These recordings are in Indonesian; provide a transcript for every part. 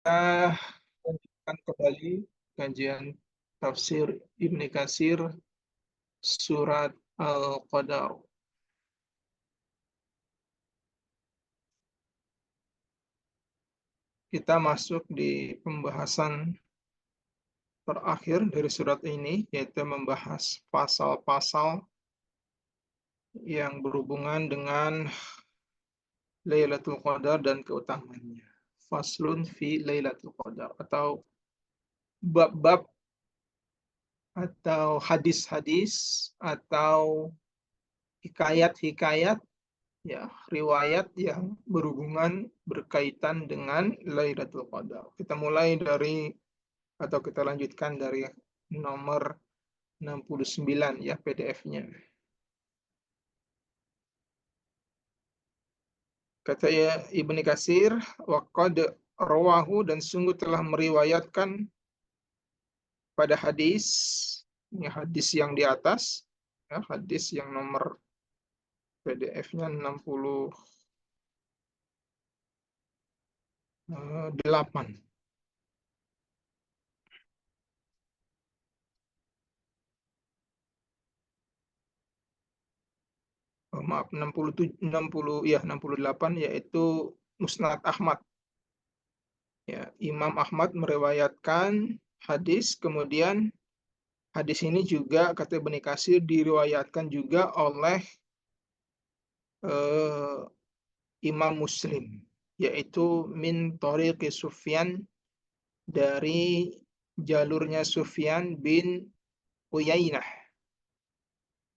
lanjutkan kembali kajian tafsir Ibnu Katsir surat Al-Qadar. Kita masuk di pembahasan terakhir dari surat ini, yaitu membahas pasal-pasal yang berhubungan dengan Lailatul Qadar dan keutamaannya. Faslun fi Lailatul Qadar, atau bab-bab atau hadis-hadis atau hikayat-hikayat, ya, riwayat yang berhubungan berkaitan dengan Lailatul Qadar. Kita mulai dari atau kita lanjutkan dari nomor 69 ya, PDF-nya. Kata ya Ibnu Katsir, waqad rawahu, dan sungguh telah meriwayatkan pada hadis, ini hadis yang di atas, ya, hadis yang nomor PDF-nya 68. Maaf, 67, 60, ya 68, yaitu Musnad Ahmad. Ya, Imam Ahmad meriwayatkan hadis, kemudian hadis ini juga kata Ibnu Katsir diriwayatkan juga oleh Imam Muslim, yaitu min thariqi Sufyan, dari jalurnya Sufyan bin Uyainah,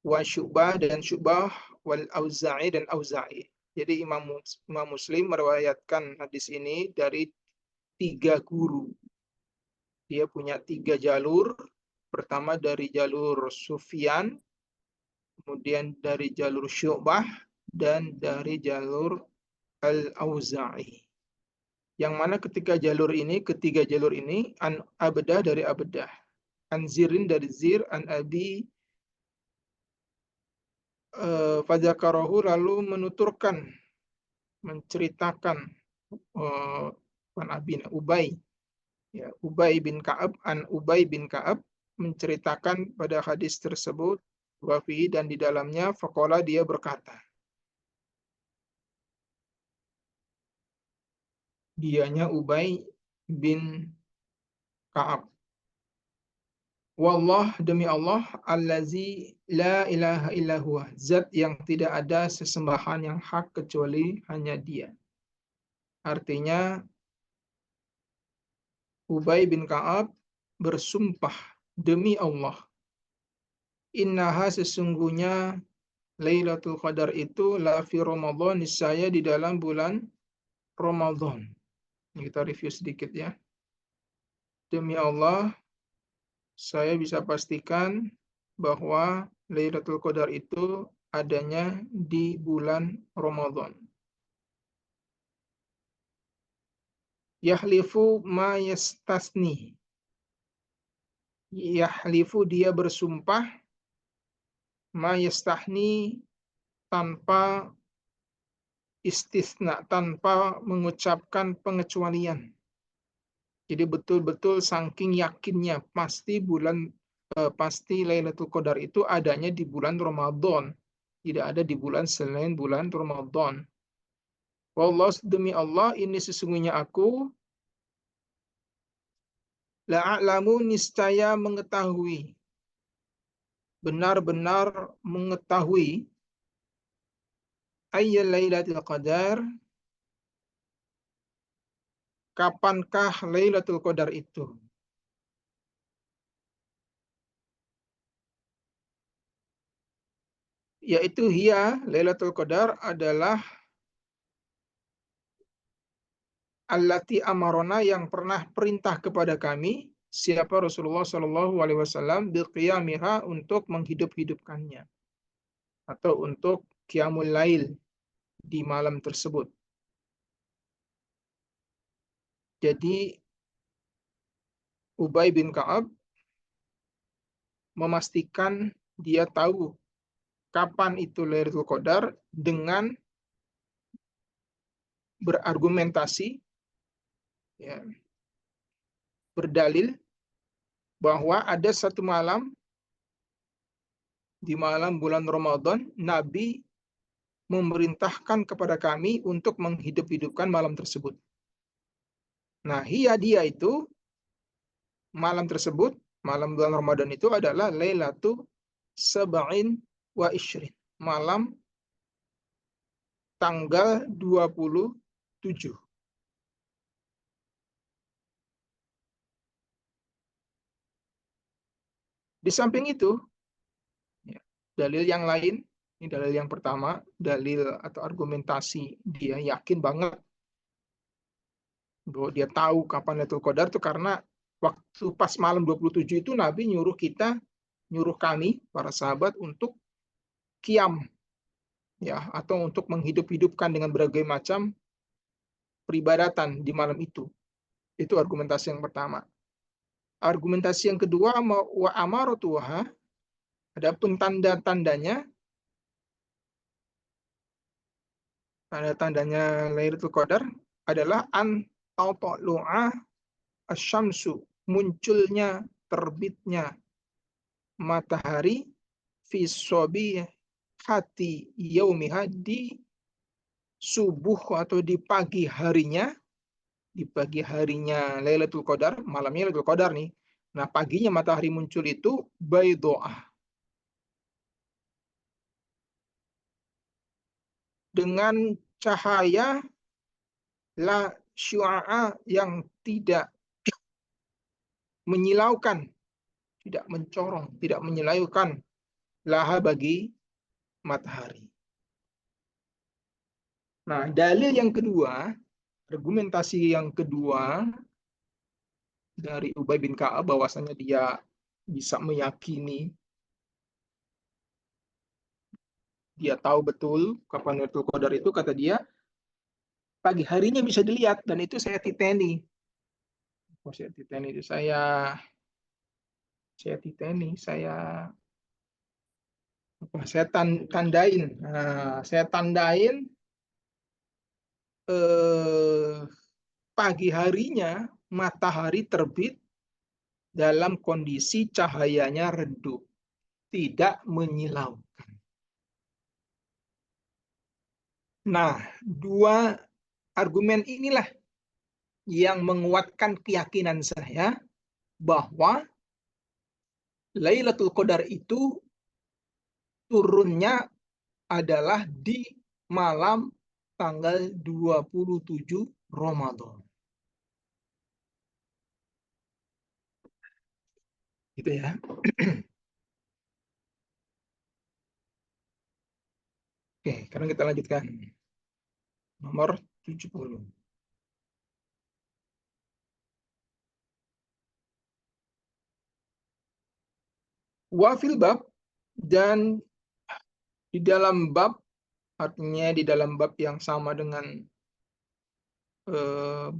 wa Syu'bah, dan Syu'bah, wal Auza'i, dan Auza'i. Jadi Imam Muslim meriwayatkan hadis ini dari 3 guru. Dia punya 3 jalur. Pertama dari jalur Sufyan, kemudian dari jalur Syu'bah, dan dari jalur Al-Auza'i. Yang mana ketiga jalur ini, an Abdah dari Abdah, an Zirin dari Zir, an Abi Fadzakarahu, lalu menuturkan, menceritakan Ubay, ya, Ubay bin Ka'ab, an Ubay bin Ka'ab menceritakan pada hadis tersebut, wafi, dan di dalamnya faqala, dia berkata, dianya Ubay bin Ka'ab, wallah, demi Allah, allazi la ilaha illa huwa, zat yang tidak ada sesembahan yang hak kecuali hanya dia. Artinya Ubay bin Ka'ab bersumpah demi Allah, innaha, sesungguhnya Lailatul Qadar itu la fi Ramadan, niscaya di dalam bulan Ramadan. Kita review sedikit ya. Demi Allah, saya bisa pastikan bahwa Lailatul Qadar itu adanya di bulan Ramadan. Yahlifu ma yastasni. Yahlifu, dia bersumpah, ma yastahni, tanpa istisna, tanpa mengucapkan pengecualian. Jadi betul-betul saking yakinnya pasti Lailatul Qadar itu adanya di bulan Ramadan, tidak ada di bulan selain bulan Ramadan. Wallah, demi Allah, ini sesungguhnya aku la'alamu, niscaya mengetahui, benar-benar mengetahui, ayyal Lailatul Qadar, kapankah Lailatul Qadar itu. Yaitu hiya, Lailatul Qadar adalah allati amarona, yang pernah perintah kepada kami, siapa Rasulullah Shallallahu Alaihi Wasallam, biqiyamiha, untuk menghidup-hidupkannya, atau untuk qiyamul lail di malam tersebut. Jadi Ubay bin Ka'ab memastikan dia tahu kapan itu Lailatul Qadar dengan berargumentasi, ya, berdalil bahwa ada satu malam di malam bulan Ramadan, Nabi memerintahkan kepada kami untuk menghidup-hidupkan malam tersebut. Nah, dia itu malam tersebut, malam bulan Ramadan itu adalah Lailatul Sab'in wa Ishrin, malam tanggal 27. Di samping itu, ya, dalil yang lain, ini dalil yang pertama, dalil atau argumentasi dia yakin banget bahwa dia tahu kapan Lailatul Qadar itu karena waktu pas malam 27 itu Nabi nyuruh kami, para sahabat, untuk qiyam, ya, atau untuk menghidup-hidupkan dengan berbagai macam peribadatan di malam itu. Itu argumentasi yang pertama. Argumentasi yang kedua, wa amaratuha, adapun tanda-tandanya Lailatul Qadar adalah an tatlu'a asyamsu, munculnya, terbitnya matahari fi hati yaumiha, di subuh atau di pagi harinya Lailatul Qadar, malamnya Lailatul Qadar nih. Nah, paginya matahari muncul itu baydoah, dengan cahaya la syu'a, yang tidak menyilaukan, tidak mencorong, tidak menyilaukan, laha, bagi matahari. Nah, dalil yang kedua, argumentasi yang kedua dari Ubay bin Ka'ab bahwasanya dia bisa meyakini, dia tahu betul kapan Lailatul Qadar itu, kata dia, pagi harinya bisa dilihat, dan itu saya titeni. Saya tandain. Nah, saya tandain pagi harinya matahari terbit dalam kondisi cahayanya redup, tidak menyilaukan. Nah, dua argumen inilah yang menguatkan keyakinan saya bahwa Lailatul Qadar itu turunnya adalah di malam tanggal 27 Ramadan. Gitu ya. Oke, sekarang kita lanjutkan. Nomor 70. Wafil bab, dan di dalam bab, artinya di dalam bab yang sama dengan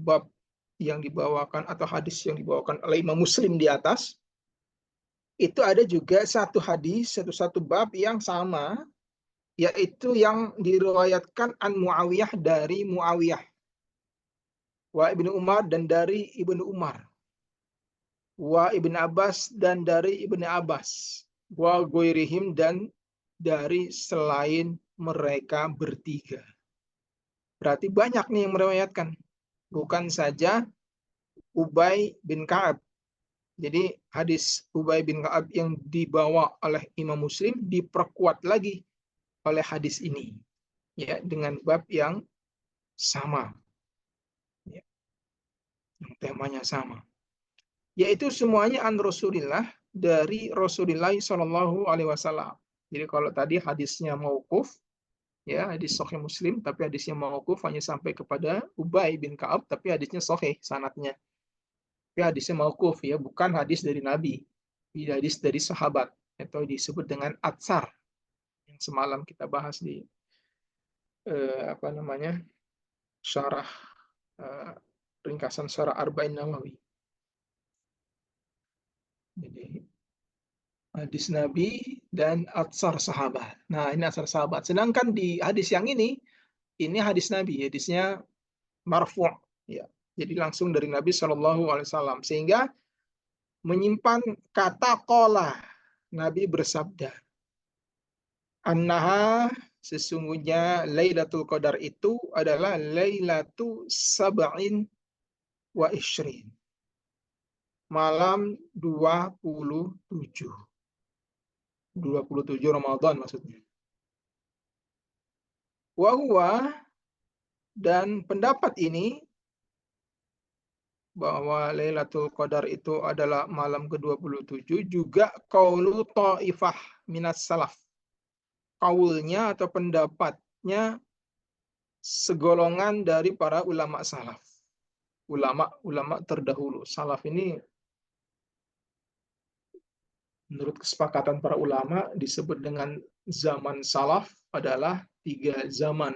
bab yang dibawakan atau hadis yang dibawakan oleh Imam Muslim di atas, itu ada juga satu hadis, satu bab yang sama, yaitu yang diriwayatkan an Muawiyah, dari Muawiyah, wa Ibnu Umar, dan dari Ibnu Umar, wa Ibnu Abbas, dan dari Ibnu Abbas, wa ghairihim, dan dari selain mereka bertiga. Berarti banyak nih yang meriwayatkan, bukan saja Ubay bin Ka'ab. Jadi hadis Ubay bin Ka'ab yang dibawa oleh Imam Muslim diperkuat lagi oleh hadis ini, ya, dengan bab yang sama, ya, yang temanya sama, yaitu semuanya an Rasulillah, dari Rasulullah Shallallahu Alaihi Wasallam. Jadi kalau tadi hadisnya mauquf, ya, hadis Sahih Muslim, tapi hadisnya mauquf hanya sampai kepada Ubay bin Ka'ab, tapi hadisnya sahih sanadnya. Tapi hadisnya mauquf, ya, bukan hadis dari Nabi, hadis dari sahabat, atau disebut dengan atsar, yang semalam kita bahas di syarah, ringkasan syarah Arba'in Nawawi. Jadi hadis Nabi dan atsar sahabat. Nah, ini atsar sahabat. Sedangkan di hadis yang ini hadis Nabi, hadisnya marfu', ya. Jadi langsung dari Nabi Shallallahu Alaihi Wasallam, sehingga menyimpan kata qala, Nabi bersabda, annaha, sesungguhnya Lailatul Qadar itu adalah Lailatu Sab'in wa Ishrin, malam 27. 27 Ramadan maksudnya. Wa huwa, dan pendapat ini bahwa Lailatul Qadar itu adalah malam ke-27 juga qaulu ta'ifah minas salaf. Kaulnya atau pendapatnya segolongan dari para ulama salaf. Ulama terdahulu. Salaf ini menurut kesepakatan para ulama disebut dengan zaman salaf adalah 3 zaman.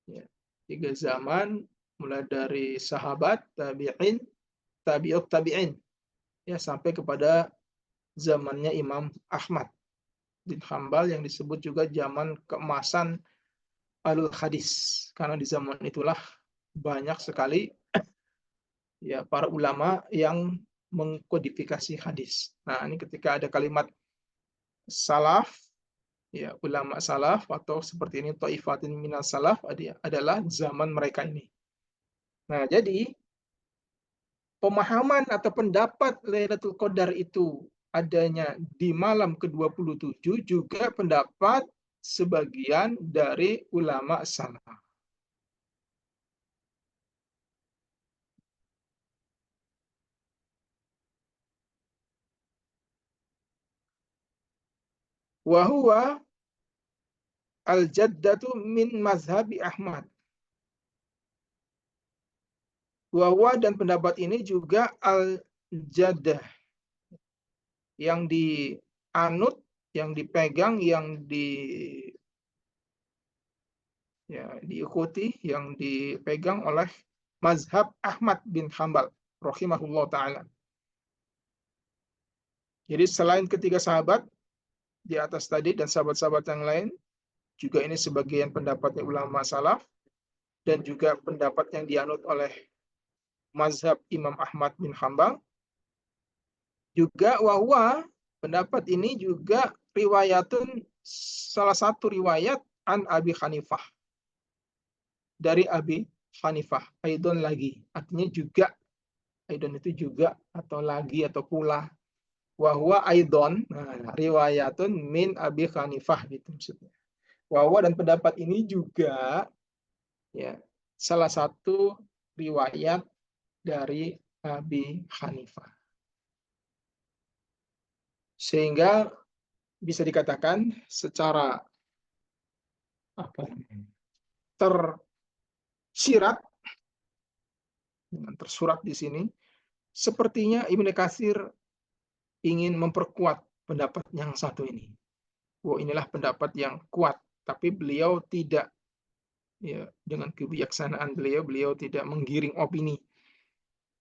Ya, 3 zaman, mulai dari sahabat, tabi'in, tabi'ut tabi'in, ya, sampai kepada zamannya Imam Ahmad bin Hambal yang disebut juga zaman keemasan alul hadis, karena di zaman itulah banyak sekali ya para ulama yang mengkodifikasi hadis. Nah, ini ketika ada kalimat salaf, ya ulama salaf atau seperti ini thaifatin minas salaf adalah zaman mereka ini. Nah, jadi pemahaman atau pendapat Lailatul Qadar itu adanya di malam ke-27 juga pendapat sebagian dari ulama salaf. Wa huwa al-jaddatu min mazhabi Ahmad. Wa huwa, dan pendapat ini juga al-jaddah, yang dianut, yang dipegang, yang diikuti, yang dipegang oleh mazhab Ahmad bin Hambal rahimahullah taala. Jadi selain ketiga sahabat di atas tadi dan sahabat-sahabat yang lain, juga ini sebagian pendapatnya ulama salaf dan juga pendapat yang dianut oleh mazhab Imam Ahmad bin Hambal. Juga wahwa, pendapat ini juga riwayatun, salah satu riwayat an Abi Hanifah, dari Abi Hanifah. Aidon lagi, artinya juga, aidon itu juga atau lagi atau pula. Wahwa aidon, nah, riwayatun min Abi Hanifah gitu maksudnya. Wahwa, dan pendapat ini juga ya salah satu riwayat dari Abi Hanifah. Sehingga bisa dikatakan secara tersirat, tersurat di sini, sepertinya Ibnu Katsir ingin memperkuat pendapat yang satu ini. Inilah pendapat yang kuat, tapi beliau tidak, ya, dengan kebijaksanaan beliau tidak menggiring opini,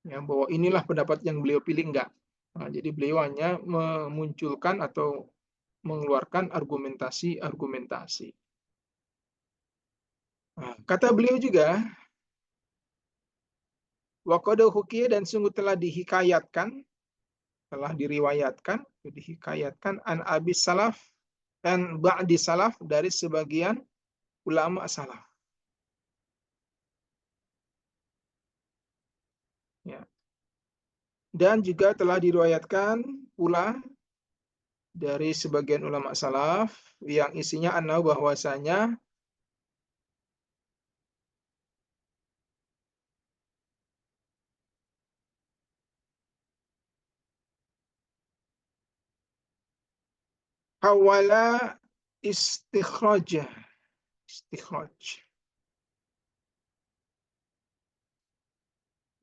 ya, bahwa inilah pendapat yang beliau pilih, enggak. Nah, jadi beliau hanya memunculkan atau mengeluarkan argumentasi. Nah, kata beliau juga, waqad hukiya, dan sungguh telah dihikayatkan, telah diriwayatkan, dihikayatkan an Abi Salaf dan ba'di salaf, dari sebagian ulama salaf. Ya. Dan juga telah diriwayatkan pula dari sebagian ulama salaf yang isinya anna, bahwasanya awala istikhraj.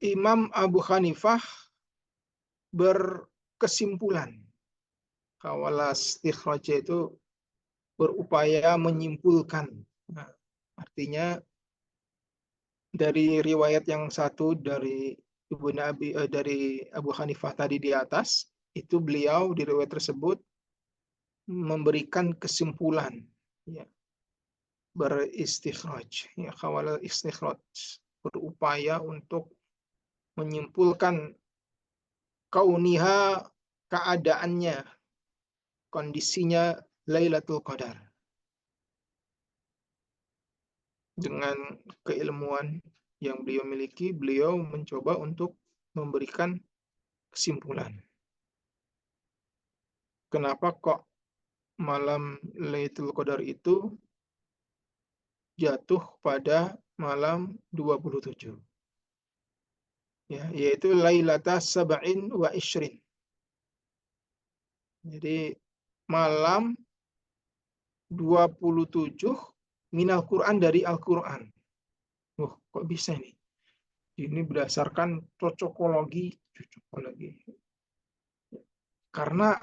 Imam Abu Hanifah berkesimpulan. Awala istikhraj itu berupaya menyimpulkan. Nah, artinya dari riwayat yang satu dari dari Abu Hanifah tadi di atas, itu beliau di riwayat tersebut memberikan kesimpulan, ya, beristikhraj, ya, khawal istikhraj. berupaya untuk menyimpulkan kauniha, keadaannya, kondisinya Lailatul Qadar. Dengan keilmuan yang beliau miliki, beliau mencoba untuk memberikan kesimpulan. Kenapa kok malam Lailatul Qadar itu jatuh pada malam 27? Ya, yaitu Lailata Sab'in wa Ishrin. Jadi malam 27 minal Quran, dari Al-Quran. Wah, kok bisa nih? Ini berdasarkan cocokologi. Karena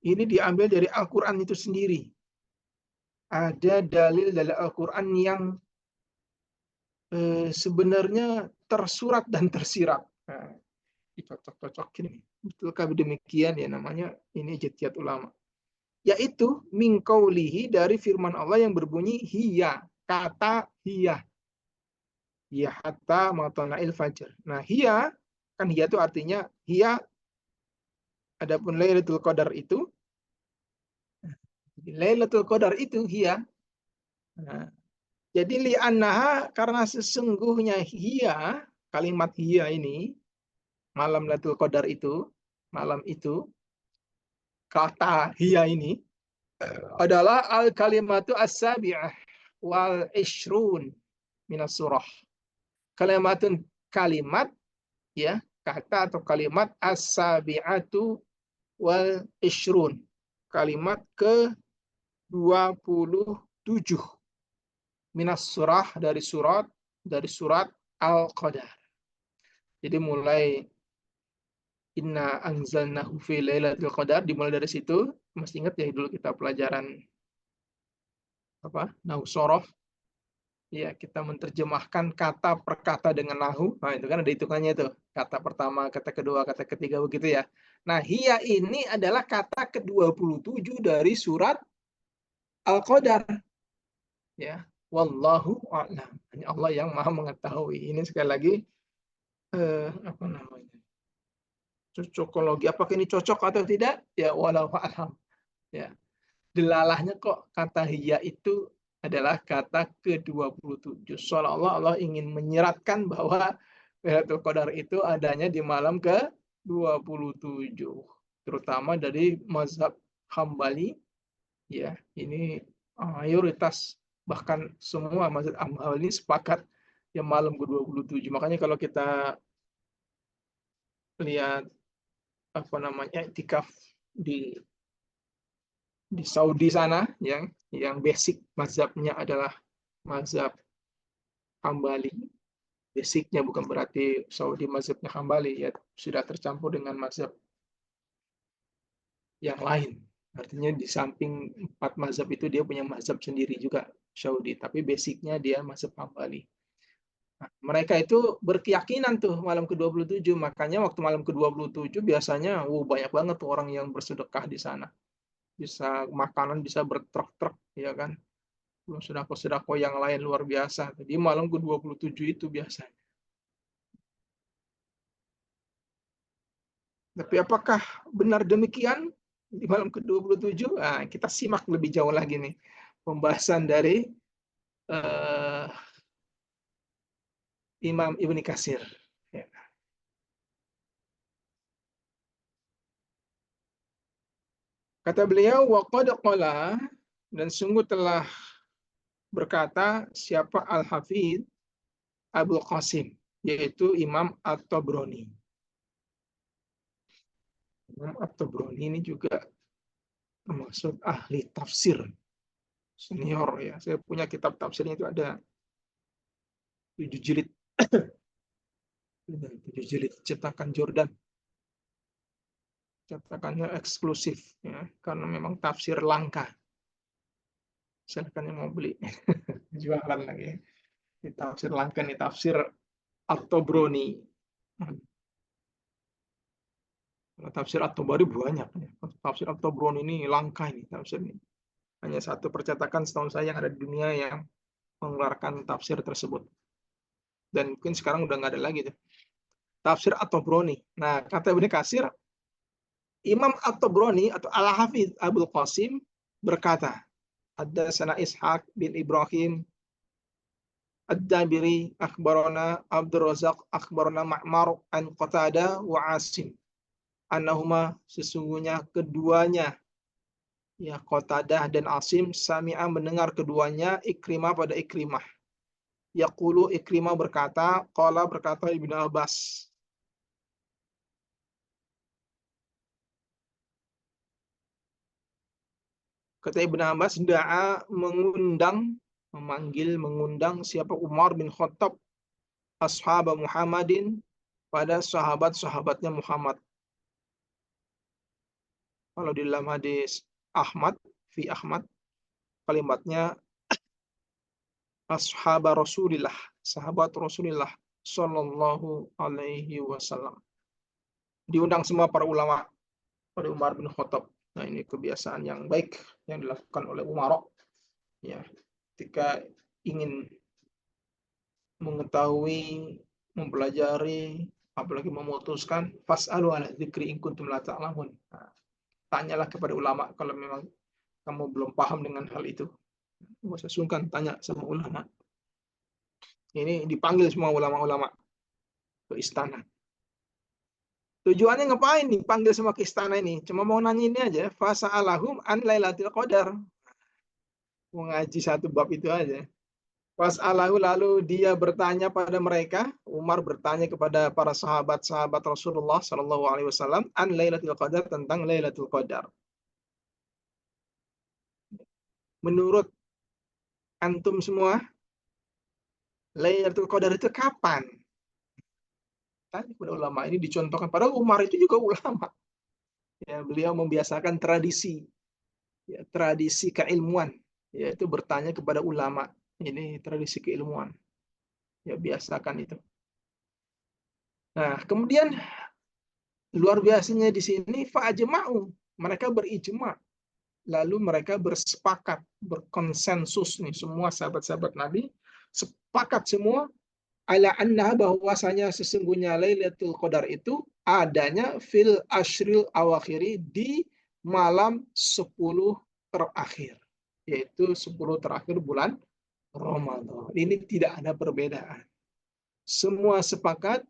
ini diambil dari Al-Quran itu sendiri. Ada dalil dari Al-Quran yang sebenarnya tersurat dan tersirat. Nah, dicocok-cocokin. Betulkah demikian ya, namanya ini ijtihad ulama. Yaitu min qaulihi, dari firman Allah yang berbunyi hiya, kata hiya. Ya hatta matla'il fajr. Nah, hiya, kan hiya itu artinya hiya, adapun Lailatul Qadar itu, Lailatul Qadar itu hiya. Nah, jadi li'annaha, karena sesungguhnya hiya, kalimat hiya ini, malam Lailatul Qadar itu, malam itu, kata hiya ini adalah al kalimatu as-sabi'ah wal ishrun minas surah. Kalimatun, kalimat, ya, kata atau kalimat as-sabi'atu wal ishrun, kalimat ke 27 minas surah, dari surat Al-Qadar. Jadi mulai inna anzalnahu fi lailatul qadar, dimulai dari situ. Masih ingat ya dulu kita pelajaran apa? Nahu sorof. Ya, kita menerjemahkan kata per kata dengan nahu. Nah, itu kan ada hitungannya tuh. Kata pertama, kata kedua, kata ketiga, begitu ya. Nah, hiya ini adalah kata ke-27 dari surat Al-Qadar. Ya, wallahu a'lam. Hanya Allah yang Maha mengetahui. Ini sekali lagi apa namanya? Cocokologi. Apakah ini cocok atau tidak? Ya, walau a'lam. Ya. Delalahnya kok kata hiya itu adalah kata ke-27. Seolah-olah Allah ingin menyeratkan bahwa Lailatul Qadar itu adanya di malam ke-27. Terutama dari mazhab Hambali, ya, ini mayoritas, bahkan semua mazhab Hambali sepakat yang malam ke-27. Makanya kalau kita lihat apa namanya iktikaf di Saudi sana, yang basic mazhabnya adalah mazhab Hambali. Basicnya bukan berarti Saudi mazhabnya Hambali, ya, sudah tercampur dengan mazhab yang lain. Artinya di samping 4 mazhab itu dia punya mazhab sendiri juga, Saudi, tapi basicnya dia mazhab Hambali. Nah, mereka itu berkeyakinan tuh malam ke-27, makanya waktu malam ke-27 biasanya banyak banget tuh orang yang bersedekah di sana. Bisa makanan bisa bertruk-truk, ya kan. Belum sedekah-sedekah yang lain luar biasa. Jadi malam ke-27 itu biasanya. Tapi apakah benar demikian di malam ke-27? Nah, kita simak lebih jauh lagi nih pembahasan dari Imam Ibnu Katsir. Ya. Kata beliau, waqad qala, dan sungguh telah berkata siapa Al-Hafidz Abul Qasim, yaitu Imam At-Tabrani. Imam At-Tabrani ini juga termasuk ahli tafsir senior, ya. Saya punya kitab tafsirnya itu ada 7 jilid. 7 jilid cetakan Jordan. Cetakannya eksklusif, ya, karena memang tafsir langka. Silakan yang mau beli. Jualan lagi. Ini tafsir langka, nih tafsir At-Tabrani. Tafsir At-Tabari banyak. Tafsir At-Tabrani ini langka, ini tafsir ini. Hanya satu percetakan setahu saya yang ada di dunia yang mengeluarkan tafsir tersebut. dan mungkin sekarang udah nggak ada lagi tuh. Tafsir At-Tabrani. Nah, kata Ibnu Katsir, Imam At-Tabrani atau Al-Hafidz Abul Qasim berkata, Haddatsana Ishaq bin Ibrahim Ad-Dabiri akhbarana Abdul Razak akhbarana Ma'mar an Qatadah wa Asim. Annahuma sesungguhnya keduanya, ya Qatadah dan Asim, sami'a mendengar keduanya Ikrimah pada Ikrimah. Yaqulu Ikrimah berkata, qala berkata Ibnu Abbas. Kata Ibnu Abbas, da'a mengundang, memanggil, mengundang siapa Umar bin Khattab, ashab Muhammadin, pada sahabat-sahabatnya Muhammad. Kalau di dalam hadis Ahmad, fi Ahmad, kalimatnya ashab Rasulillah, sahabat Rasulillah sallallahu alaihi wasallam. Diundang semua para ulama pada Umar bin Khattab. Nah, ini kebiasaan yang baik yang dilakukan oleh Umar, ya, ketika ingin mengetahui, mempelajari, apalagi memutuskan, fas'alu ala dzikri in kuntum la ta'lamun. Nah, tanyalah kepada ulama kalau memang kamu belum paham dengan hal itu. Nggak usah sungkan tanya sama ulama. Ini dipanggil semua ulama-ulama ke istana. Tujuannya ngapain nih panggil semua ke istana ini? Cuma mau nanya ini aja, fasa'alahum an lailatul qadar. Mau ngaji satu bab itu aja. Was'alahu lalu dia bertanya pada mereka, Umar bertanya kepada para sahabat-sahabat Rasulullah Shallallahu Alaihi Wasallam an Lailatul Qadar, tentang Lailatul Qadar. Menurut antum semua, Lailatul Qadar itu kapan? Tanya kepada ulama, ini dicontohkan. Padahal Umar itu juga ulama. Ya, beliau membiasakan tradisi, ya, tradisi keilmuan, yaitu bertanya kepada ulama. Ini tradisi keilmuan. Ya, biasakan itu. Nah, kemudian luar biasanya di sini fa'ajma'u, mereka berijma, lalu mereka bersepakat, berkonsensus nih semua sahabat-sahabat Nabi sepakat semua ala anna, bahwasanya sesungguhnya Lailatul Qadar itu adanya fil ashril awakhiri, di malam 10 terakhir, yaitu 10 terakhir bulan Ramadan. Ini tidak ada perbedaan. Semua sepakat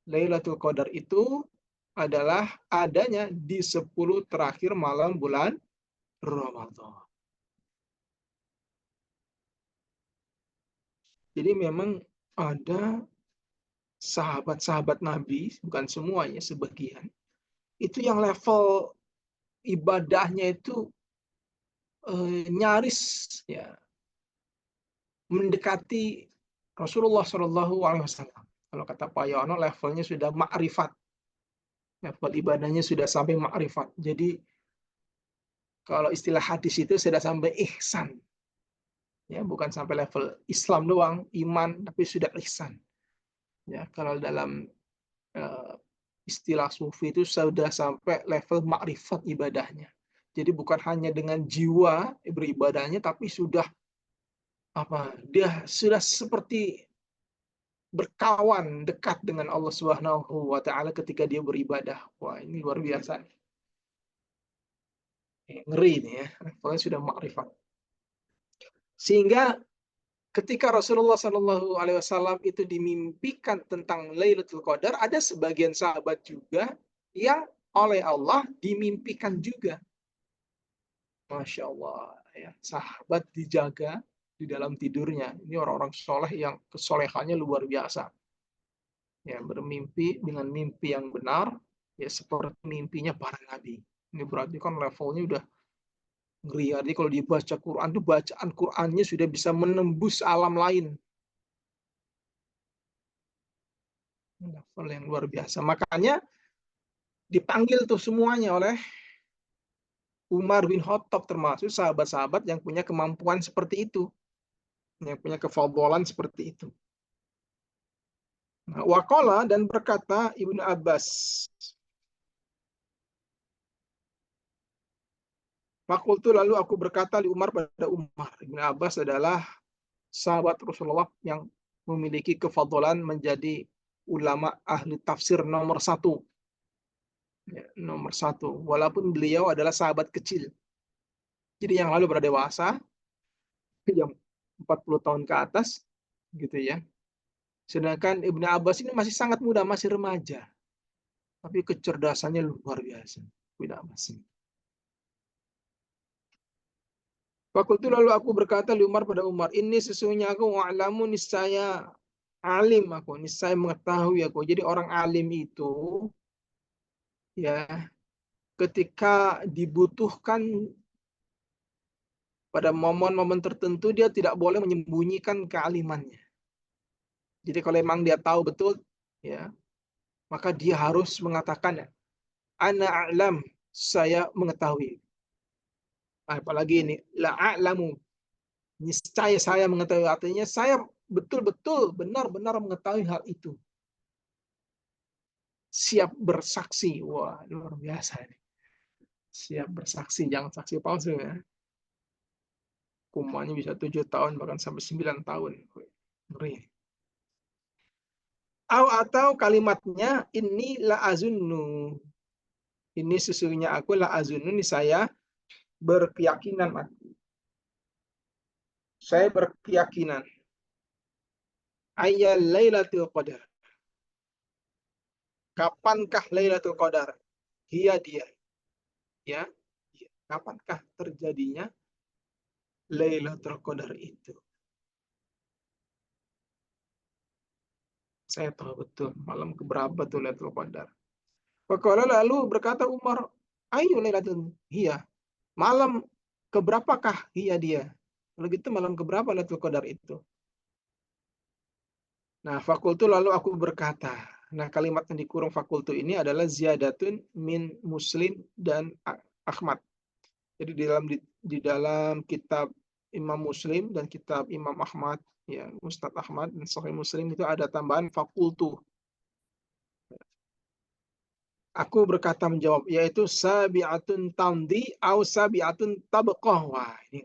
Lailatul Qadar itu adalah adanya di 10 terakhir malam bulan Ramadan. Jadi memang ada sahabat-sahabat Nabi, bukan semuanya, sebagian, itu yang level ibadahnya itu nyaris, ya, mendekati Rasulullah Shallallahu Alaihi Wasallam. Kalau kata Pak Yono, levelnya sudah ma'rifat, level ibadahnya sudah sampai ma'rifat. Jadi kalau istilah hadis itu sudah sampai ihsan, ya, bukan sampai level Islam doang, iman, tapi sudah ihsan. Ya, kalau dalam uh, istilah sufi itu sudah sampai level makrifat ibadahnya. Jadi bukan hanya dengan jiwa beribadahnya, tapi sudah apa? Dia sudah seperti berkawan dekat dengan Allah Subhanahu wa taala ketika dia beribadah. Wah, ini luar biasa. Ngeri nih ya, levelnya sudah makrifat. Sehingga ketika Rasulullah Shallallahu Alaihi Wasallam itu dimimpikan tentang Lailatul Qadar, ada sebagian sahabat juga yang oleh Allah dimimpikan juga. Masya Allah, ya, sahabat dijaga di dalam tidurnya. Ini orang-orang soleh yang kesolehannya luar biasa. Ya, bermimpi dengan mimpi yang benar, ya seperti mimpinya para nabi. Ini berarti kan levelnya udah ngeri. Jadi kalau dibaca Quran tuh bacaan Qurannya sudah bisa menembus alam lain. Level yang luar biasa. Makanya dipanggil tuh semuanya oleh Umar bin Khattab, termasuk sahabat-sahabat yang punya kemampuan seperti itu, yang punya kefadholan seperti itu. Nah, waqala, dan berkata Ibnu Abbas, fakultu, lalu aku berkata li Umar pada Umar. Ibnu Abbas adalah sahabat Rasulullah yang memiliki kefadolan menjadi ulama ahli tafsir nomor satu. Ya, nomor satu. Walaupun beliau adalah sahabat kecil. Jadi yang lalu pada dewasa, yang 40 tahun ke atas, gitu ya. Sedangkan Ibnu Abbas ini masih sangat muda, masih remaja. Tapi kecerdasannya luar biasa. Ibnu Abbas ini. Fakultu lalu aku berkata li Umar pada Umar, ini sesungguhnya aku wa'lamu niscaya alim aku, niscaya mengetahui aku. Jadi orang alim itu ya ketika dibutuhkan pada momen-momen tertentu dia tidak boleh menyembunyikan kealimannya. Jadi kalau memang dia tahu betul ya, maka dia harus mengatakan ana a'lam, saya mengetahui. Apalagi ini la a'lamu, niscaya saya mengetahui, artinya saya betul-betul benar-benar mengetahui hal itu. Siap bersaksi. Wah, luar biasa ini. Siap bersaksi, jangan saksi palsu ya. Hukumannya bisa 7 tahun bahkan sampai 9 tahun. Ngeri. Atau kalimatnya ini la azunnu. Ini sesungguhnya aku la azunnu, ini saya berkeyakinan. Saya berkeyakinan. Ayyal Lailatul Qadar. Kapankah Lailatul Qadar? Dia. Ya. Kapankah terjadinya Lailatul Qadar itu? Saya tahu betul malam keberapa tuh Lailatul Qadar. Faqala lalu berkata Umar, ayu Lailatul? Iya. Malam keberapakah dia? Kalau gitu malam keberapa Lailatul Qadar itu? Nah, fakultu lalu aku berkata. Nah, kalimat yang dikurung fakultu ini adalah ziyadatun min Muslim dan Ahmad. Jadi di dalam kitab Imam Muslim dan kitab Imam Ahmad, ya Ustadz Ahmad dan Sahih Muslim itu ada tambahan fakultu. Aku berkata menjawab, yaitu sabi'atun tamdi au sabi'atun tabqah. Wah, ini.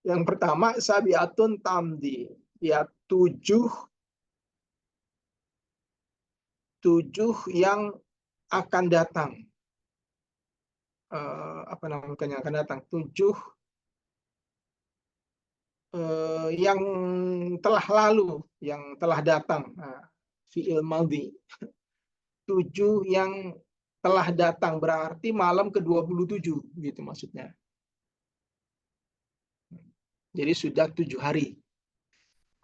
Yang pertama sabi'atun tamdi, ya tujuh yang akan datang. Apa namanya yang akan datang? Tujuh yang telah lalu, yang telah datang. Nah, fi'il madhi. Tujuh yang telah datang berarti malam ke-27 gitu maksudnya. Jadi sudah 7 hari.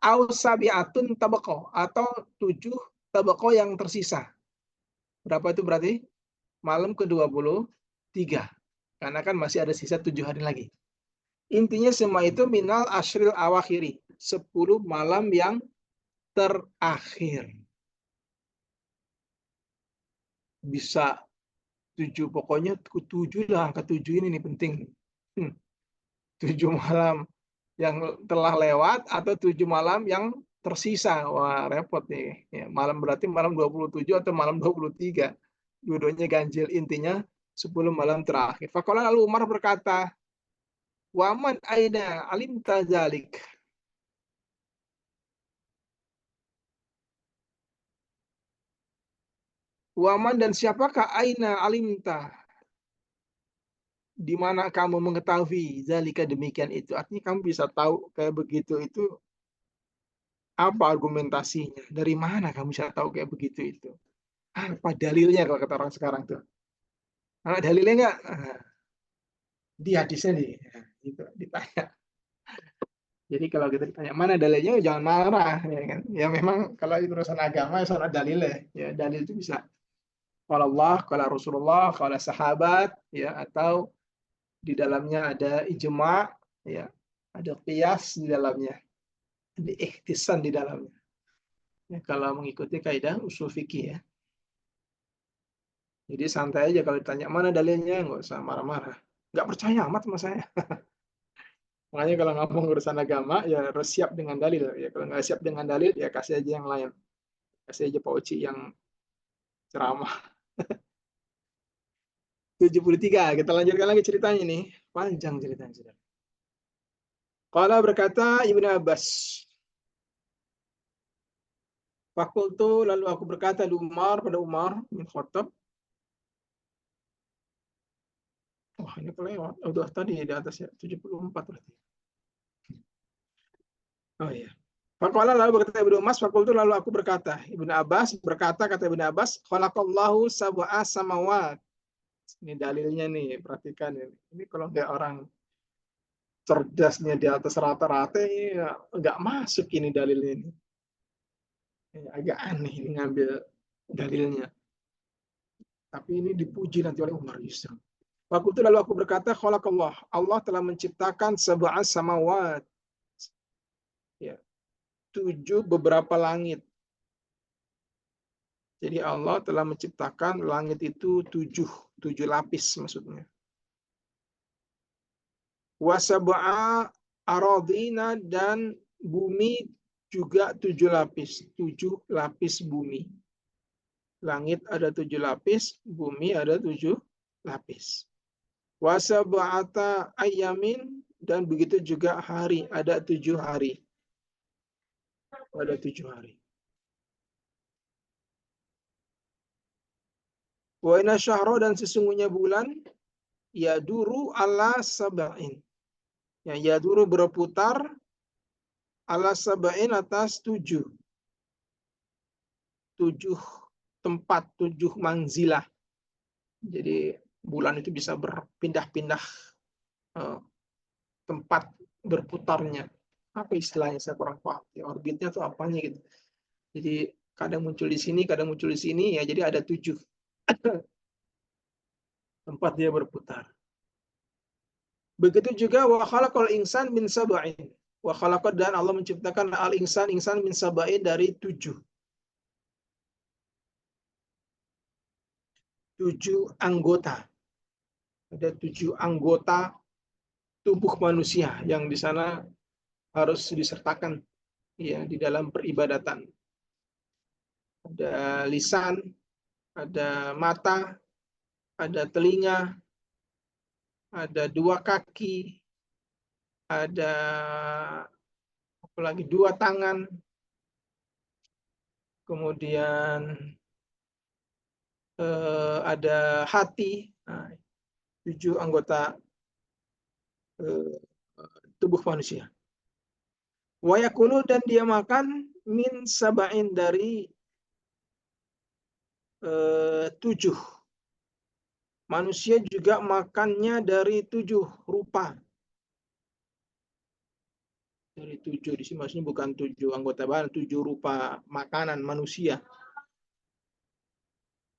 Au sabi'atun tabaqo, atau 7 tabaqo yang tersisa. Berapa itu berarti? Malam ke-23. Karena kan masih ada sisa 7 hari lagi. Intinya semua itu minal ashril awakhiri. 10 malam yang terakhir. Bisa 7, pokoknya 7 lah, angka 7 ini nih penting. 7 malam yang telah lewat atau 7 malam yang tersisa. Wah, repot nih. Ya, malam berarti malam 27 atau malam 23. Dua-duanya ganjil, intinya 10 malam terakhir. Faqala lalu Umar berkata, "Waman aina alimta zalik?" Waman dan siapakah aina alimta? Di mana kamu mengetahui zalika demikian itu? Artinya kamu bisa tahu kayak begitu itu apa argumentasinya? Dari mana kamu bisa tahu kayak begitu itu? Apa dalilnya kalau kata orang sekarang tuh? Dalilnya nggak? Di hadisnya nih. Nah, gitu ditanya. Jadi kalau kita ditanya mana dalilnya, jangan marah, ya kan? Ya memang kalau itu urusan agama, ya soal dalilnya. Ya dalil itu bisa kalau Allah, kalau Rasulullah, kalau sahabat, ya atau di dalamnya ada ijma, ya ada qiyas di dalamnya, ada ikhtisan di dalamnya. Ya, kalau mengikuti kaidah usul fikih ya. Jadi santai aja kalau ditanya mana dalilnya, nggak usah marah-marah. Nggak percaya amat sama saya. Makanya kalau ngomong urusan agama, ya harus siap dengan dalil. Ya kalau nggak siap dengan dalil, ya kasih aja yang lain. Kasih aja Pak Uci yang ceramah. 73. Kita lanjutkan lagi ceritanya nih. Panjang ceritanya. Qala berkata Ibnu Abbas. Fakultu lalu aku berkata di Umar pada Umar bin Khattab. Wah, ini kelewat. Udah tadi di atas ya, 74 berarti. Oh iya. Faqala lalu berkata Ibnu Mas, fakultu lalu aku berkata, Ibnu Abbas berkata, kata Ibnu Abbas, khalaqallahu sab'a samawat. Ini dalilnya nih, perhatikan ini. Ini kalau nggak orang cerdasnya di atas rata-rata ini nggak masuk ini dalilnya ini. Ini agak aneh ini ngambil dalilnya. Tapi ini dipuji nanti oleh Umar justru. Waktu itu lalu aku berkata, khalaqallah. Allah telah menciptakan sab'a samawat. Ya, 7 beberapa langit. Jadi Allah telah menciptakan langit itu 7 lapis maksudnya. Wa sab'a aradina dan bumi juga 7 lapis. 7 lapis bumi. Langit ada 7 lapis, bumi ada 7 lapis. Wa sab'ata ayamin dan begitu juga hari, ada 7 hari. Ada 7 hari. Wa inna syahra dan sesungguhnya bulan yaduru ala sab'in. Ya, yaduru berputar ala sab'in atas 7. 7 tempat, 7 manzilah. Jadi bulan itu bisa berpindah-pindah tempat berputarnya. Apa istilahnya saya kurang paham. Ya, orbitnya itu apanya gitu. Jadi kadang muncul di sini, kadang muncul di sini, ya jadi ada 7 tempat dia berputar. Begitu juga wa khalaqal insan min sab'in. Wa khalaqa dan Allah menciptakan al-insan insan min sab'in dari 7. 7 anggota. Ada 7 anggota tubuh manusia yang di sana harus disertakan ya di dalam peribadatan. Ada lisan, ada mata, ada telinga, ada 2 kaki, ada apalagi 2 tangan, kemudian ada hati. Nah, 7 anggota tubuh manusia. Wa yakulu dan dia makan min sab'in dari 7. Manusia juga makannya dari 7 rupa. Dari 7 di sini maksudnya bukan 7 anggota badan, 7 rupa makanan manusia.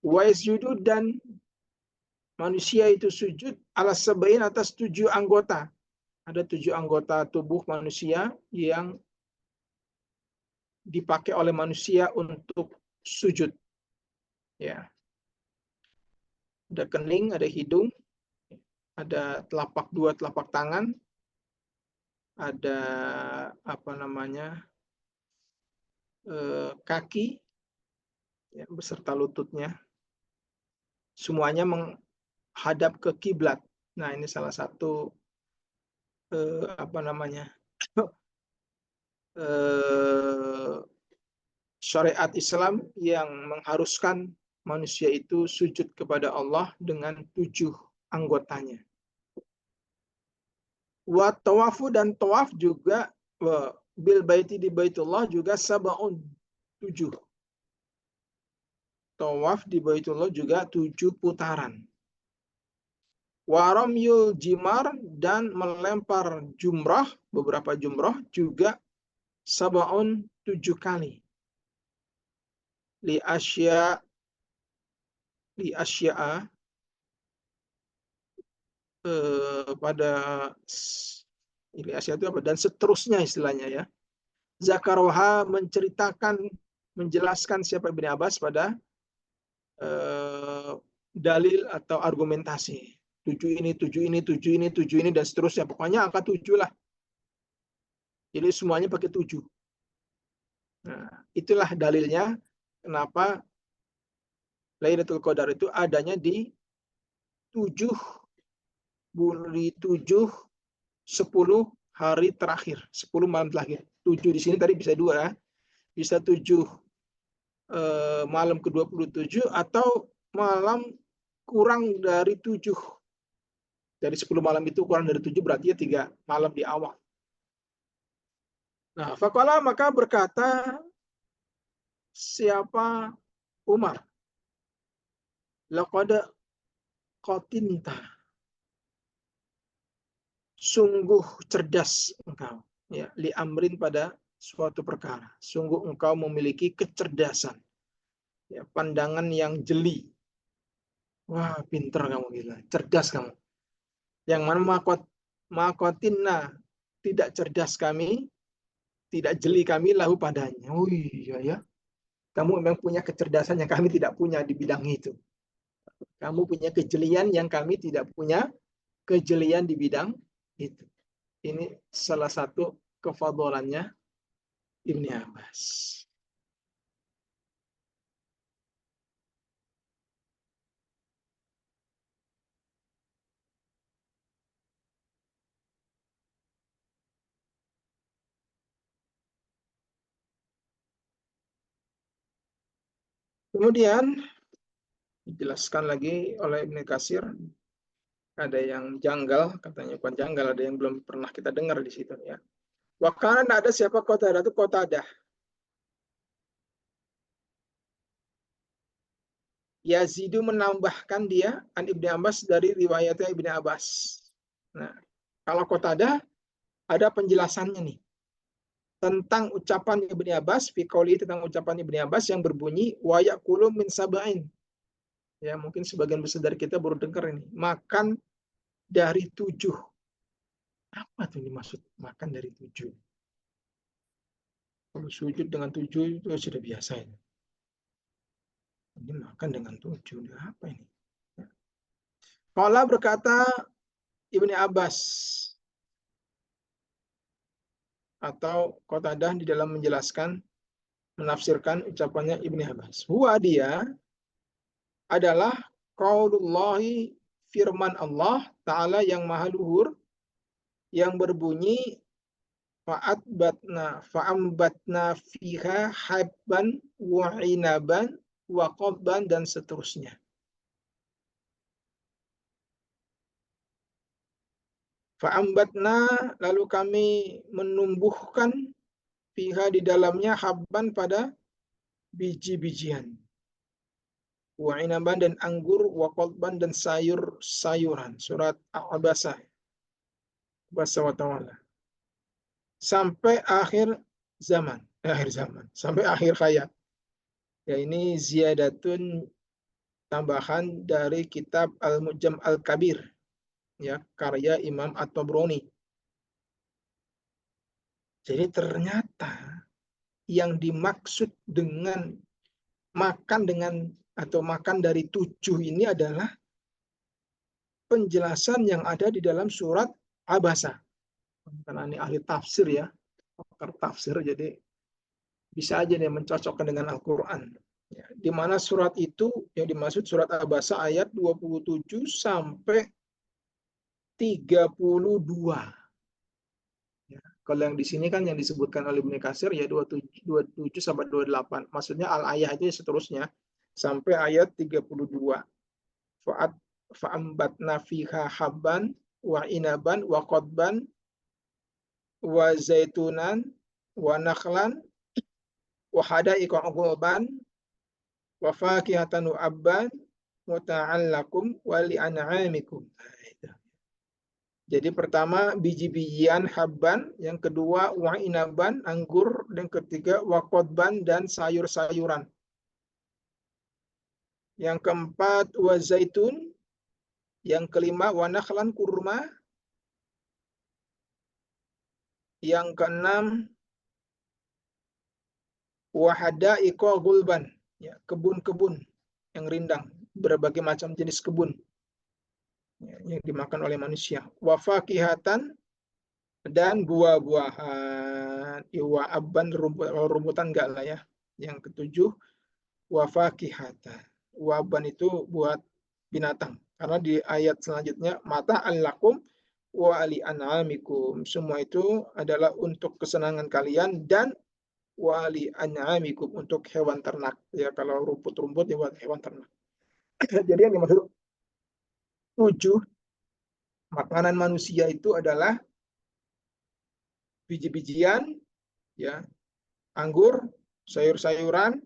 Wa yasjudu dan manusia itu sujud ala sab'in atas 7 anggota. Ada 7 anggota tubuh manusia yang dipakai oleh manusia untuk sujud. Ya. Ada kening, ada hidung, ada telapak 2 telapak tangan, ada apa namanya kaki ya, beserta lututnya. Semuanya menghadap ke kiblat. Nah, ini salah satu apa namanya syariat Islam yang mengharuskan manusia itu sujud kepada Allah dengan 7 anggotanya. Wa tawafu dan tawaf juga bil baiti di Baitullah juga sab'un 7. Tawaf di Baitullah juga 7 putaran. Wa ramyul jimar dan melempar jumrah, beberapa jumrah juga sab'un 7 kali. Li asya'a pada ini Asia itu apa dan seterusnya istilahnya ya. Zakaroha menjelaskan siapa Ibnu Abbas pada dalil atau argumentasi. 7 ini, 7 ini, 7 ini, 7 ini dan seterusnya. Pokoknya angka 7 lah. Jadi semuanya pakai 7. Nah, itulah dalilnya kenapa Lailatul Qadar itu adanya di 7 10 10 hari terakhir, 10 malam terakhir. 7 di sini tadi bisa 2, bisa 7 malam ke-27 atau malam kurang dari 7. Dari 10 malam itu kurang dari 7 berarti ya 3 malam di awal. Nah, faqala maka berkata siapa Umar, laqad qatinta, sungguh cerdas engkau, ya, li amrin pada suatu perkara. Sungguh engkau memiliki kecerdasan, ya, pandangan yang jeli. Wah, pinter kamu, gila, cerdas kamu. Yang mana makotinna, tidak cerdas kami, tidak jeli kami lahu padanya. Oh iya ya, kamu memang punya kecerdasan yang kami tidak punya di bidang itu. Kamu punya kejelian yang kami tidak punya kejelian di bidang itu. Ini salah satu kefadholannya Ibni Abbas. Kemudian dijelaskan lagi oleh Ibnu Katsir, ada yang janggal, katanya bukan janggal, ada yang belum pernah kita dengar di situ ya. Wakana ada siapa Qatadah itu Qatadah. Yazidu menambahkan dia an Ibni Abbas dari riwayatnya Ibni Abbas. Nah, kalau Qatadah ada penjelasannya nih tentang ucapan Ibni Abbas, fikoli tentang ucapan Ibni Abbas yang berbunyi wa yaqulu min sab'in. Ya, mungkin sebagian besar dari kita baru dengar ini. Makan dari 7. Apa tuh dimaksud makan dari 7? Kalau sujud dengan 7 itu sudah biasa ini. Ini makan dengan 7. Apa ini? Qala berkata Ibni Abbas atau Qatadah di dalam menjelaskan, menafsirkan ucapannya Ibni Abbas. Huwa dia adalah qaulullahi, firman Allah Ta'ala yang maha luhur, yang berbunyi fa'ambatna fiha habban wa inaban wa qobban dan seterusnya. Fa'ambatna lalu kami menumbuhkan fiha di dalamnya habban pada biji-bijian. Wa inaban dan anggur, wa qobban dan sayur-sayuran. Surat Al-Abasa. Basa wa ta'ala. Sampai akhir zaman. Sampai akhir hayat. Ya, ini ziyadatun, tambahan dari kitab Al-Mujam Al-Kabir, ya, karya Imam At-Tabrani. Jadi ternyata yang dimaksud dengan makan dengan atau makan dari 7 ini adalah penjelasan yang ada di dalam surat Abasa. Karena ini ahli tafsir ya, pakar tafsir, jadi bisa aja nih mencocokkan dengan Al-Quran. Ya, di mana surat itu yang dimaksud surat Abasa ayat 27 sampai 32. Ya, kalau yang di sini kan yang disebutkan oleh Ibnu Katsir ya 27 sampai 28. Maksudnya al-ayah itu seterusnya sampai ayat 32. Fa'ambatna fiha habban wa inaban wa qadban wa zaitunan wa nakhlan wa hadaiqa ghulban wa fakihatan wa abban muta'allakum wa li'an'amikum. Jadi pertama biji-bijian habban, yang kedua wa inaban anggur, dan ketiga wa qadban dan sayur-sayuran. Yang keempat wa zaitun, yang kelima wa nakhlan kurma, yang keenam wa hadaiqa ghulban, ya, kebun-kebun yang rindang, berbagai macam jenis kebun yang dimakan oleh manusia. Wa fakihatan, dan buah-buahan. Wa abban, rumputan enggak lah ya. Yang ketujuh wa fakihatan. Wa abban itu buat binatang. Karena di ayat selanjutnya mata al-lakum wa li an'amikum. Semua itu adalah untuk kesenangan kalian dan wa li an'amikum untuk hewan ternak. Ya kalau rumput-rumput ya buat hewan ternak. Jadi yang dimaksud 7 makanan manusia itu adalah biji-bijian, ya, anggur, sayur-sayuran,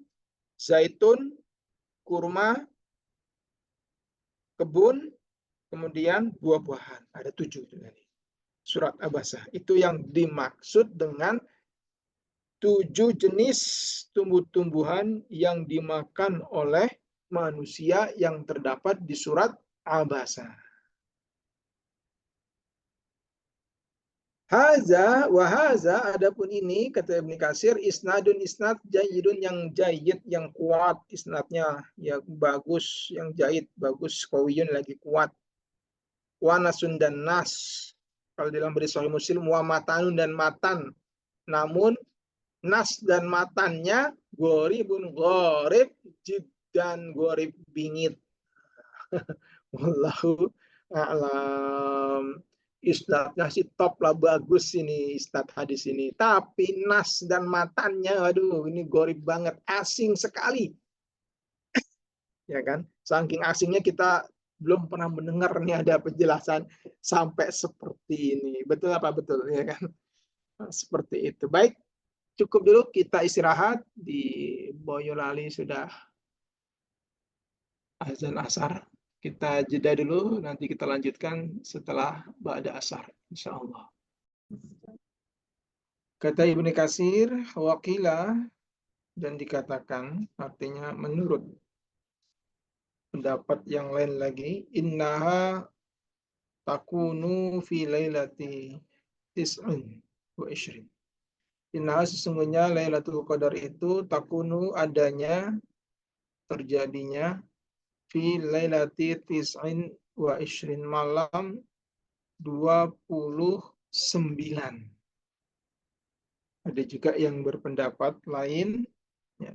zaitun, kurma, kebun, kemudian buah-buahan. Ada 7 itu tadi. Surat Abasa. Itu yang dimaksud dengan 7 jenis tumbuh-tumbuhan yang dimakan oleh manusia yang terdapat di surat Abasa. Haza wa haza, adapun ini kata Ibnu Katsir, isnadun isnad jayyidun yang jayyid, yang kuat isnadnya, ya bagus, yang jayyid bagus, qawiyun lagi kuat. Wa nasun dan nas. Kalau dalam hadis Sahih Muslim wa matanun dan matan. Namun nas dan matannya goribun gorib jiddan gorib bingit. Wallahu a'lam. Isnadnya sih top lah, bagus ini isnad hadis ini. Tapi nas dan matannya, aduh ini gorib banget, asing sekali. Ya kan? Saking asingnya kita belum pernah mendengar nih ada penjelasan sampai seperti ini. Betul apa betul? Ya kan? Seperti itu. Baik, cukup dulu kita istirahat. Di Boyolali sudah azan asar. Kita jeda dulu, nanti kita lanjutkan setelah ba'da asar, insya Allah. Kata Ibnu Katsir, waqila, dan dikatakan, artinya menurut pendapat yang lain lagi, innaha takunu fi lailati tis'un wa ishrin. Innaha, sesungguhnya Lailatul Qadar itu takunu, adanya, terjadinya, fi lailati tis'in wa ishrin, malam 29. Ada juga yang berpendapat lain, ya,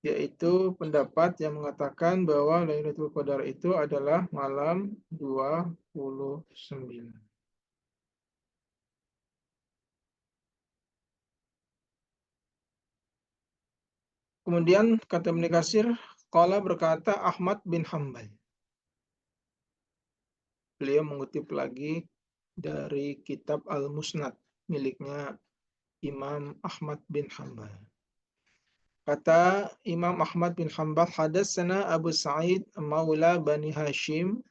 yaitu pendapat yang mengatakan bahwa Lailatul Qadar itu adalah malam 29. Kemudian kata Ibnu Katsir, qala, berkata Ahmad bin Hambal. Beliau mengutip lagi dari kitab Al-Musnad miliknya Imam Ahmad bin Hambal. Kata Imam Ahmad bin Hambal, hadatsana Abu Sa'id maula Bani Hashim,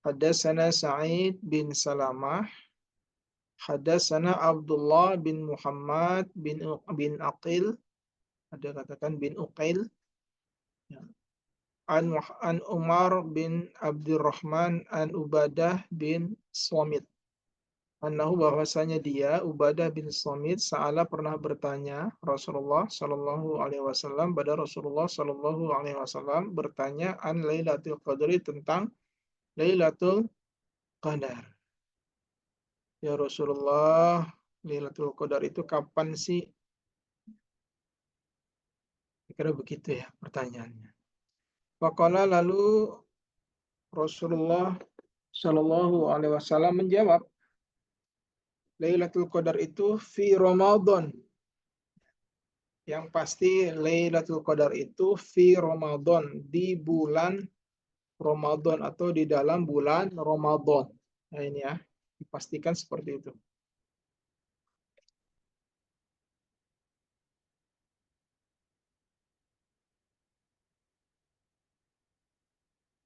hadatsana Sa'id bin Salamah, hadatsana Abdullah bin Muhammad bin Aqil, ada katakan bin Uqail, ya. An Umar bin Abdurrahman an Ubadah bin Samit. Annahu, bahwasanya dia Ubadah bin Samit, Sa'ala, pernah bertanya Rasulullah sallallahu alaihi wasallam, pada Rasulullah sallallahu alaihi wasallam bertanya an Lailatul Qadri, tentang Lailatul Qadar. Ya Rasulullah, Lailatul Qadar itu kapan sih? Kira begitu ya pertanyaannya. Faqala, lalu Rasulullah sallallahu alaihi wasallam menjawab, Lailatul Qadar itu fi Ramadan. Yang pasti Lailatul Qadar itu fi Ramadan, di bulan Ramadan atau di dalam bulan Ramadan. Nah ini ya, dipastikan seperti itu.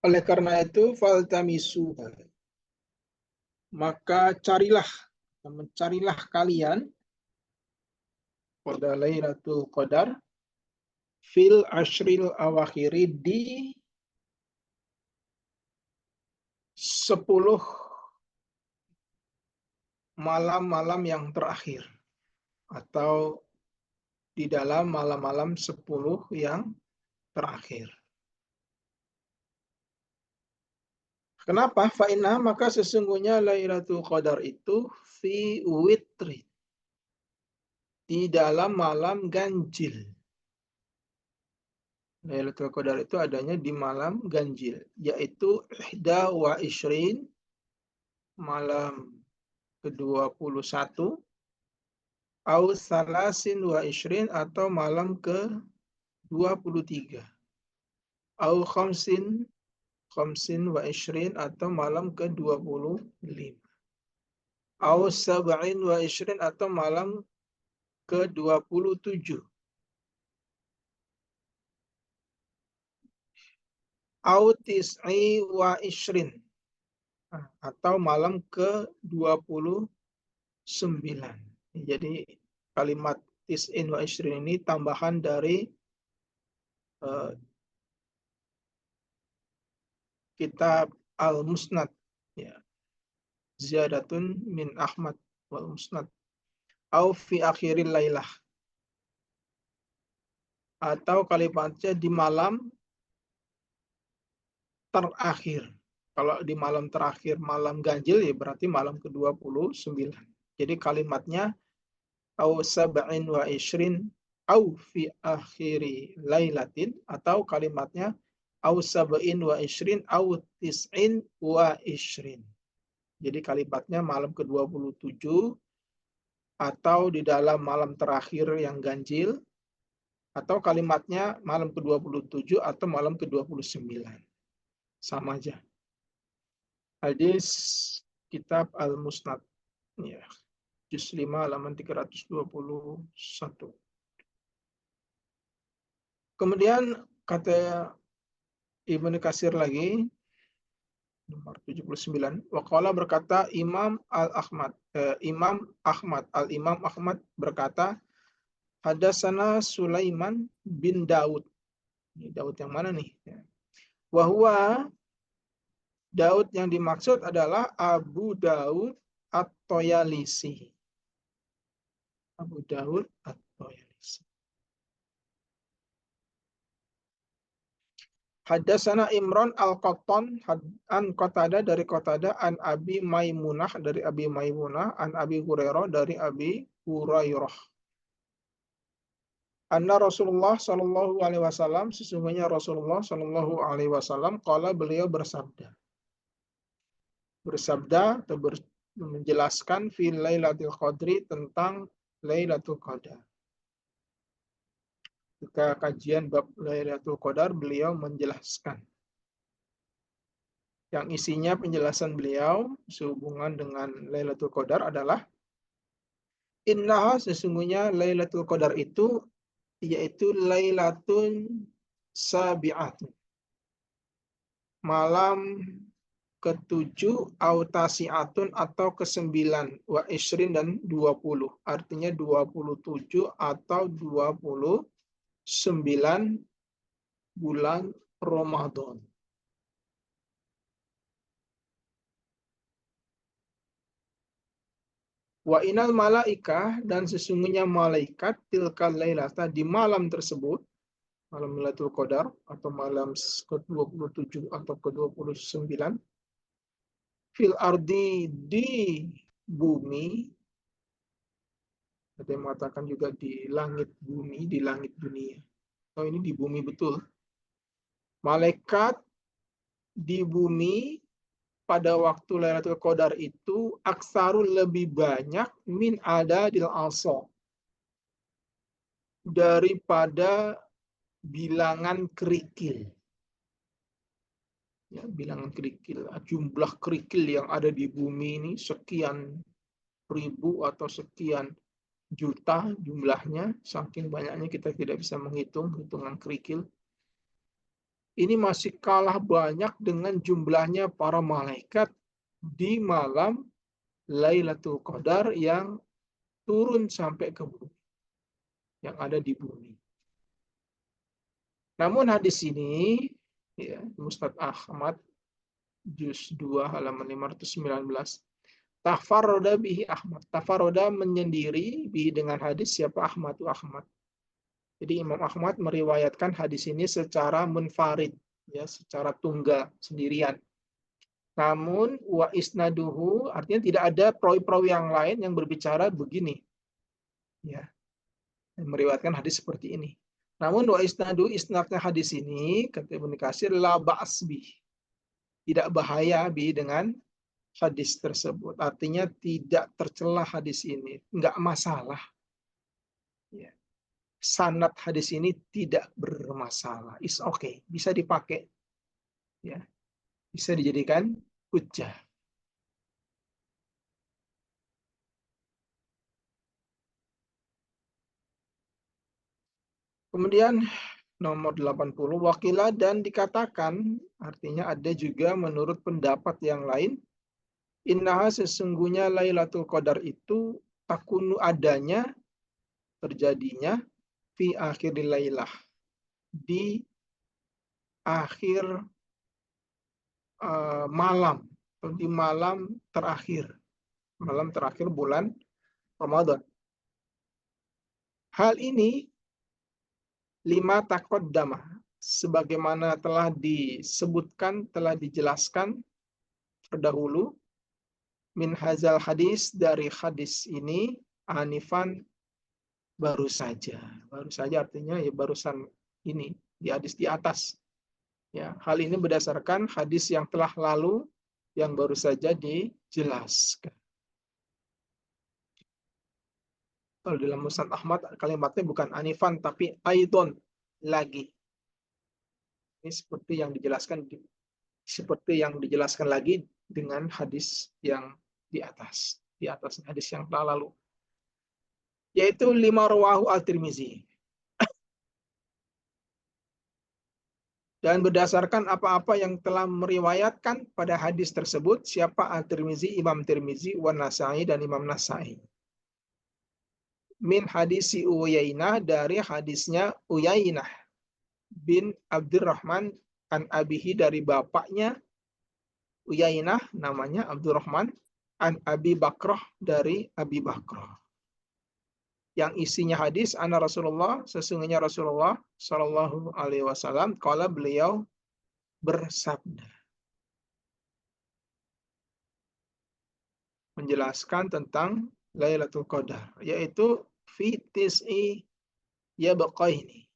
Oleh karena itu, faltamisuha, maka mencarilah kalian pada Lailatul Qadar fil ashril awakhiri, di 10 malam-malam yang terakhir, atau di dalam malam-malam 10 yang terakhir. Kenapa? Fa'inah, maka sesungguhnya Lailatul Qadar itu fi witri, di dalam malam ganjil. Lailatul Qadar itu adanya di malam ganjil, yaitu ihda wa ishrin, malam ke-21, au salasin wa ishrin atau malam ke-23, au khamsin wa ishrin atau malam ke-25, au sab'in wa ishrin atau malam ke-27, au tis'i wa ishrin atau malam ke-29. Jadi kalimat tis'in wa ishrin ini tambahan dari kitab Al-Musnad, ya, ziyadatun min Ahmad wal Musnad, au fi akhiril lailah, atau kalimatnya di malam terakhir. Kalau di malam terakhir, malam ganjil, ya berarti malam ke-29. Jadi kalimatnya au sab'in wa ishrin au fi akhiri lailatin, atau kalimatnya au sab'in wa ishrin au tis'in wa ishrin. Jadi kalimatnya malam ke-27 atau di dalam malam terakhir yang ganjil, atau kalimatnya malam ke-27 atau malam ke-29. Sama aja. Hadis kitab Al-Musnad, ya, juz 5 halaman 321. Kemudian kata Ibnu Katsir lagi, nomor 79, waqala berkata Imam Al-Imam Ahmad berkata, hadasana Sulaiman bin Daud. Ini Daud yang mana nih? Wahwa Daud yang dimaksud adalah Abu Daud At-Toyalisi. Abu Daud At-Toyalisi. Hadasana Imran Al-Qattan an Qatada dari Qatada an Abi Maimunah dari Abi Maimunah an Abi Hurairah dari Abi Hurairah. Anna Rasulullah Shallallahu Alaihi Wasallam, sesungguhnya Rasulullah Shallallahu Alaihi Wasallam, qala beliau bersabda atau menjelaskan fi Lailatul Qadri, tentang Lailatul Qadar. Ketika kajian bab Lailatul Qadar, beliau menjelaskan. Yang isinya penjelasan beliau sehubungan dengan Lailatul Qadar adalah innaha, sesungguhnya Lailatul Qadar itu yaitu Lailatun Sabi'atun, malam ke-7, autasiatun atau ke-9, wa isrin dan 20. Artinya 27 atau 29 bulan Ramadan. Wa inal malaikah, dan sesungguhnya malaikat, tilkal lailata, di malam tersebut, malam Lailatul Qadar atau malam ke-27 atau ke-29, fil ardi, di bumi, ada yang mengatakan juga di langit bumi, di langit dunia. Oh, ini di bumi betul. Malaikat di bumi pada waktu Lailatul Qadar itu aksarul, lebih banyak, min adadil asa, daripada bilangan kerikil. Ya, bilangan kerikil, jumlah kerikil yang ada di bumi ini sekian ribu atau sekian juta jumlahnya, saking banyaknya kita tidak bisa menghitung hitungan kerikil. Ini masih kalah banyak dengan jumlahnya para malaikat di malam Lailatul Qadar yang turun sampai ke bumi, yang ada di bumi. Namun hadis ini, ya, Musnad Ahmad juz 2 halaman 519, tafarroda bihi Ahmad. Tafarroda menyendiri bihi dengan hadis, siapa? Ahmad. Jadi Imam Ahmad meriwayatkan hadis ini secara munfarid, ya, secara tunggal, sendirian. Namun wa isnaduhu, artinya tidak ada perawi-perawi yang lain yang berbicara begini, ya, meriwayatkan hadis seperti ini. Namun wa isnadu, isnadnya hadis ini, kata Ibnu Katsir, la ba'as bih, tidak bahaya bi dengan hadis tersebut. Artinya tidak tercela hadis ini, nggak masalah. Ya. Sanad hadis ini tidak bermasalah, is okay, bisa dipakai, ya, bisa dijadikan hujjah. Kemudian nomor 80, wakilah dan dikatakan, artinya ada juga menurut pendapat yang lain, innaha sesungguhnya Lailatul Qadar itu takunu adanya, terjadinya fi akhiril lailah, di akhir malam, di malam terakhir bulan Ramadan. Hal ini lima taqaddama, sebagaimana telah disebutkan, telah dijelaskan terdahulu, min hazal hadis, dari hadis ini, anifan, baru saja. Baru saja artinya ya barusan ini, di hadis di atas. Ya, hal ini berdasarkan hadis yang telah lalu yang baru saja dijelaskan. Kalau dalam Musnad Ahmad kalimatnya bukan anifan tapi aidon, lagi. Ini seperti yang dijelaskan lagi dengan hadis yang di atas hadis yang telah lalu, yaitu lima rawahu al-Tirmizi. Dan berdasarkan apa-apa yang telah meriwayatkan pada hadis tersebut, siapa al-Tirmizi, Imam Tirmizi, wa Nasai, dan Imam Nasai. Min hadisi Uyainah, dari hadisnya Uyainah bin Abdurrahman, an abihi, dari bapaknya Uyainah, namanya Abdurrahman, an Abi Bakrah, dari Abi Bakrah. Yang isinya hadis, anna Rasulullah, sesungguhnya Rasulullah Shallallahu Alaihi Wasallam, kala beliau bersabda, menjelaskan tentang Lailatul Qadar, yaitu fi tis'i yabqaini,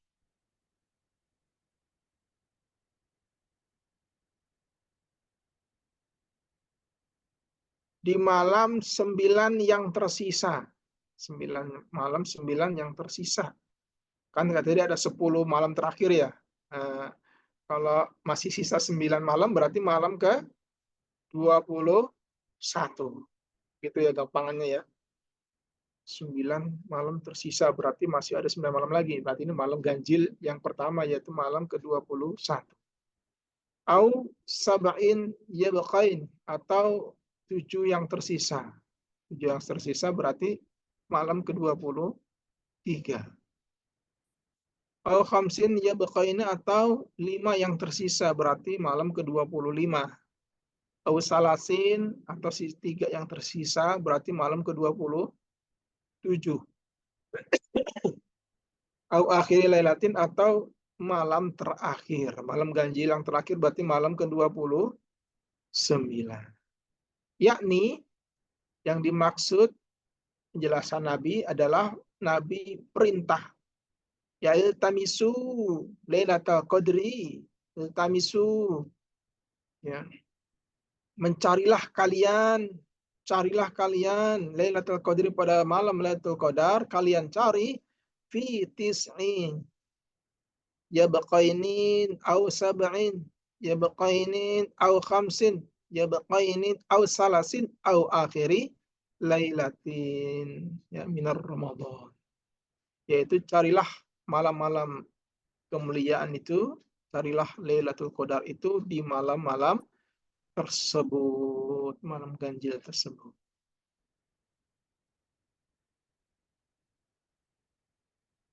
di malam 9 yang tersisa. 9 malam, 9 yang tersisa. Kan tadi ada 10 malam terakhir ya. Kalau masih sisa 9 malam, berarti malam ke 21. Gitu ya gampangannya ya. 9 malam tersisa, berarti masih ada 9 malam lagi. Berarti ini malam ganjil yang pertama, yaitu malam ke-21. Au sab'in yabqain, atau 7 yang tersisa. 7 yang tersisa berarti malam ke-23. Au khamsin yabqaina, atau 5 yang tersisa berarti malam ke-25. Au salasin, atau 3 yang tersisa berarti malam ke-27. Au akhiri lailatin, atau malam terakhir. Malam ganjil yang terakhir berarti malam ke-29. Yakni yang dimaksud penjelasan Nabi adalah Nabi perintah, ya iltamisu lailatul qadri, iltamisu, ya, carilah kalian lailatul qadri, pada malam lailatul qadar, kalian cari fi tis'in yabqainin au sab'in yabqainin au khamsin yabqainin au salasin au akhiri lailatin, ya, minar Ramadan. Yaitu carilah malam-malam kemuliaan itu, carilah Lailatul Qadar itu di malam-malam tersebut, malam ganjil tersebut.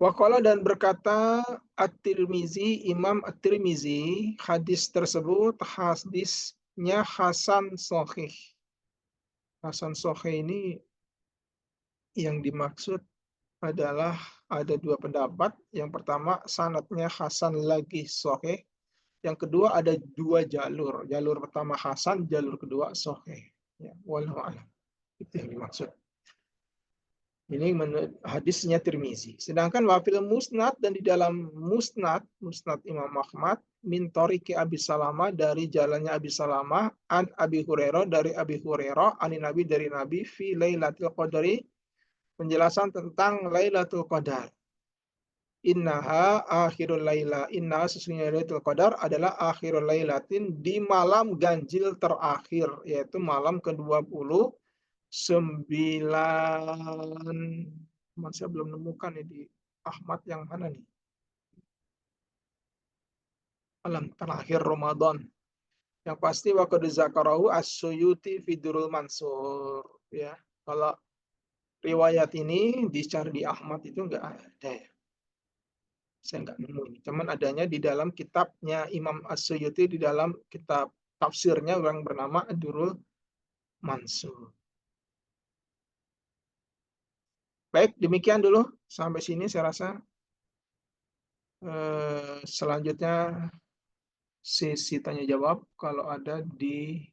Waqala, dan berkata At-Tirmizi, Imam At-Tirmizi, hadis tersebut hadisnya hasan sahih. Hasan sahih ini yang dimaksud adalah ada 2 pendapat. Yang pertama, sanadnya hasan lagi sahih. Yang kedua, ada 2 jalur. Jalur pertama hasan, jalur kedua sahih. Ya, wallahu a'lam. Itu yang dimaksud. Ini menurut hadisnya Tirmizi. Sedangkan wafil musnad, dan di dalam musnad Imam Ahmad, min tariqi Abi Salamah, dari jalannya Abi Salamah, an Abi Hurairah, dari Abi Hurairah, ani Nabi, dari Nabi, fi Lailatul Qadri, penjelasan tentang Lailatul Qadar. Innaha akhirul laila. Inna sesungguhnya Lailatul Qadar adalah akhirul lailatin, di malam ganjil terakhir, yaitu malam ke-29. Saya belum nemukan nih di Ahmad yang mana nih? Malam terakhir Ramadan. Yang pasti waqad zakarahu as-Suyuti fi Durrul Mansur, ya. Kalau riwayat ini dicari di Ahmad itu enggak ada ya. Saya nggak nemu ini. Cuman adanya di dalam kitabnya Imam As-Suyuti, di dalam kitab tafsirnya yang bernama Durrul Mansur. Baik, demikian dulu. Sampai sini saya rasa. Selanjutnya sesi tanya jawab kalau ada di